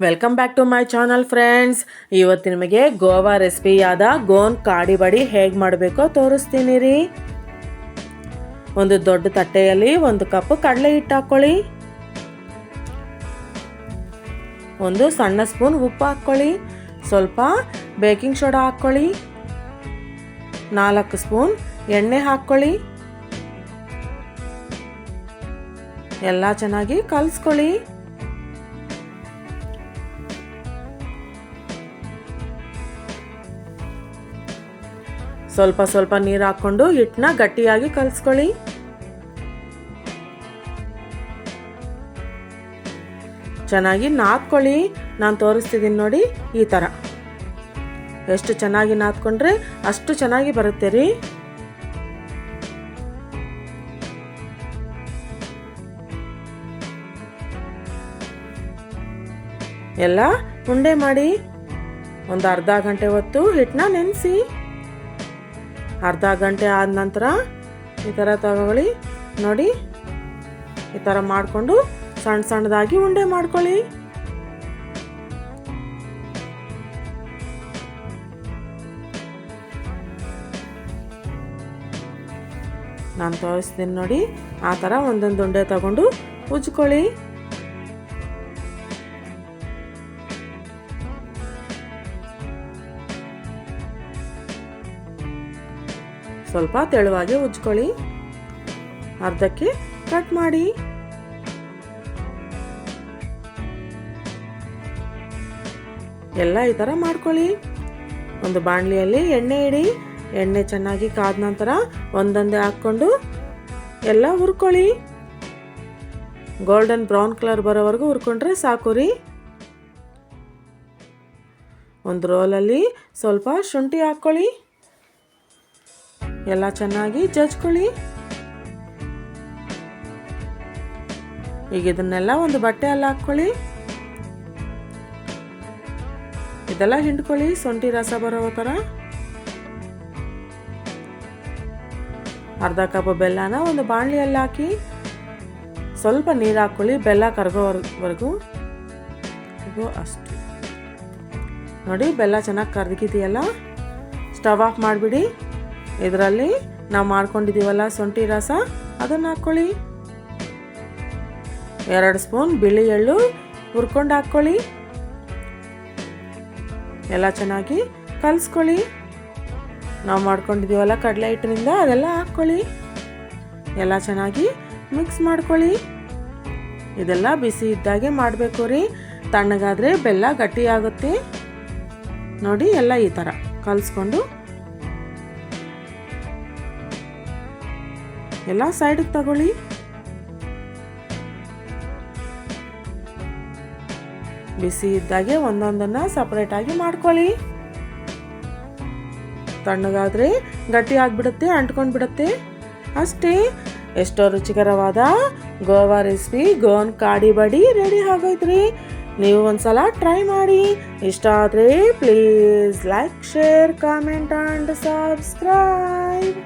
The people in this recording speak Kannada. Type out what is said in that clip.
Welcome back to my channel friends. ಇವತ್ತು ನಿಮಗೆ ಗೋವಾ ರೆಸಿಪಿಯಾದ ಗೋನ್ ಕಾಡಿ ಬಡಿ ಹೇಗೆ ಮಾಡಬೇಕೋ ತೋರಿಸ್ತೀನಿ ರೀ. ಒಂದು ದೊಡ್ಡ ತಟ್ಟೆಯಲ್ಲಿ 1 ಕಪ್ ಕಡಲೆ ಹಿಟ್ಟು ಹಾಕ್ಕೊಳ್ಳಿ. ಒಂದು ಸಣ್ಣ ಸ್ಪೂನ್ ಉಪ್ಪು ಹಾಕ್ಕೊಳ್ಳಿ. ಸ್ವಲ್ಪ ಬೇಕಿಂಗ್ ಸೋಡಾ ಹಾಕ್ಕೊಳ್ಳಿ. 4 ಸ್ಪೂನ್ ಎಣ್ಣೆ ಹಾಕ್ಕೊಳ್ಳಿ. ಎಲ್ಲ ಚೆನ್ನಾಗಿ ಕಲಿಸ್ಕೊಳ್ಳಿ. ಸ್ವಲ್ಪ ಸ್ವಲ್ಪ ನೀರು ಹಾಕ್ಕೊಂಡು ಹಿಟ್ಟನ್ನ ಗಟ್ಟಿಯಾಗಿ ಕಲಿಸ್ಕೊಳ್ಳಿ. ಚೆನ್ನಾಗಿ ನಾದ್ಕೊಳ್ಳಿ. ನಾನು ತೋರಿಸ್ತಿದ್ದೀನಿ ನೋಡಿ, ಈ ಥರ. ಎಷ್ಟು ಚೆನ್ನಾಗಿ ನಾದ್ಕೊಂಡ್ರೆ ಅಷ್ಟು ಚೆನ್ನಾಗಿ ಬರುತ್ತೆ ರೀ. ಎಲ್ಲ ಉಂಡೆ ಮಾಡಿ ಒಂದು ಅರ್ಧ ಗಂಟೆ ಹೊತ್ತು ಹಿಟ್ಟನ್ನ ನೆನೆಸಿ. ಅರ್ಧ ಗಂಟೆ ಆದ ನಂತರ ಈ ಥರ ತಗೊಳ್ಳಿ. ನೋಡಿ, ಈ ಥರ ಮಾಡಿಕೊಂಡು ಸಣ್ಣ ಸಣ್ಣದಾಗಿ ಉಂಡೆ ಮಾಡ್ಕೊಳ್ಳಿ. ನಾನು ತೋರಿಸ್ತೀನಿ ನೋಡಿ, ಆ ಥರ ಒಂದೊಂದು ಉಂಡೆ ತಗೊಂಡು ಉಜ್ಕೊಳ್ಳಿ. ಸ್ವಲ್ಪ ತೆಳುವಾಗಿ ಉಜ್ಕೊಳ್ಳಿ. ಅರ್ಧಕ್ಕೆ ಕಟ್ ಮಾಡಿ. ಎಲ್ಲ ಈ ಥರ ಮಾಡ್ಕೊಳ್ಳಿ. ಒಂದು ಬಾಣಲಿಯಲ್ಲಿ ಎಣ್ಣೆ ಇಡಿ. ಎಣ್ಣೆ ಚೆನ್ನಾಗಿ ಕಾದ ನಂತರ ಒಂದೊಂದೇ ಹಾಕ್ಕೊಂಡು ಎಲ್ಲ ಹುರ್ಕೊಳ್ಳಿ. ಗೋಲ್ಡನ್ ಬ್ರೌನ್ ಕಲರ್ ಬರೋವರೆಗೂ ಹುರ್ಕೊಂಡ್ರೆ ಸಾಕು ರೀ. ಒಂದು ರೋಲಲ್ಲಿ ಸ್ವಲ್ಪ ಶುಂಠಿ ಹಾಕ್ಕೊಳ್ಳಿ. ಎಲ್ಲ ಚೆನ್ನಾಗಿ ಜಜ್ಕೊಳ್ಳಿ. ಈಗ ಇದನ್ನೆಲ್ಲ ಒಂದು ಬಟ್ಟೆಯಲ್ಲಿ ಹಾಕ್ಕೊಳ್ಳಿ. ಇದೆಲ್ಲ ಹಿಂಡ್ಕೊಳ್ಳಿ, ಶುಂಠಿ ರಸ ಬರೋ ಥರ. ಅರ್ಧ ಕಪ್ ಬೆಲ್ಲನ ಒಂದು ಬಾಣಲಿಯಲ್ಲಿ ಹಾಕಿ ಸ್ವಲ್ಪ ನೀರು ಹಾಕ್ಕೊಳ್ಳಿ. ಬೆಲ್ಲ ಕರಗೋವರೆಗೂ ಅಷ್ಟು. ನೋಡಿ, ಬೆಲ್ಲ ಚೆನ್ನಾಗಿ ಕರಗಿದೆಯಲ್ಲ. ಸ್ಟವ್ ಆಫ್ ಮಾಡಿಬಿಡಿ. ಇದರಲ್ಲಿ ನಾವು ಮಾಡ್ಕೊಂಡಿದ್ದೀವಲ್ಲ ಶುಂಠಿ ರಸ, ಅದನ್ನು ಹಾಕ್ಕೊಳ್ಳಿ. 2 ಸ್ಪೂನ್ ಬಿಳಿ ಎಳ್ಳು ಹುರ್ಕೊಂಡು ಹಾಕ್ಕೊಳ್ಳಿ. ಎಲ್ಲ ಚೆನ್ನಾಗಿ ಕಲಿಸ್ಕೊಳ್ಳಿ. ನಾವು ಮಾಡ್ಕೊಂಡಿದ್ದೀವಲ್ಲ ಕಡಲೆ ಹಿಟ್ಟಿನಿಂದ, ಅದೆಲ್ಲ ಹಾಕ್ಕೊಳ್ಳಿ. ಎಲ್ಲ ಚೆನ್ನಾಗಿ ಮಿಕ್ಸ್ ಮಾಡ್ಕೊಳ್ಳಿ. ಇದೆಲ್ಲ ಬಿಸಿ ಇದ್ದಾಗೆ ಮಾಡಬೇಕು ರೀ. ತಣ್ಣಗಾದರೆ ಬೆಲ್ಲ ಗಟ್ಟಿಯಾಗುತ್ತೆ. ನೋಡಿ, ಎಲ್ಲ ಈ ಥರ ಕಲಿಸ್ಕೊಂಡು ಎಲ್ಲ ಸೈಡಿಗೆ ತಗೊಳ್ಳಿ. ಬಿಸಿ ಇದ್ದಾಗೆ ಒಂದೊಂದನ್ನು ಸಪ್ರೇಟಾಗಿ ಮಾಡ್ಕೊಳ್ಳಿ. ತಣ್ಣಗಾದರೆ ಗಟ್ಟಿ ಆಗಿಬಿಡುತ್ತೆ, ಅಂಟ್ಕೊಂಡು ಬಿಡುತ್ತೆ. ಅಷ್ಟೇ, ಎಷ್ಟೋ ರುಚಿಕರವಾದ ಗೋವಾ ರೆಸಿಪಿ ಗೋನ್ ಕಾಡಿ ಬಡಿ ರೆಡಿ ಆಗೋಯ್ತ್ರಿ. ನೀವು ಒಂದ್ಸಲ ಟ್ರೈ ಮಾಡಿ. ಇಷ್ಟ ಆದರೆ please like, share, comment and subscribe.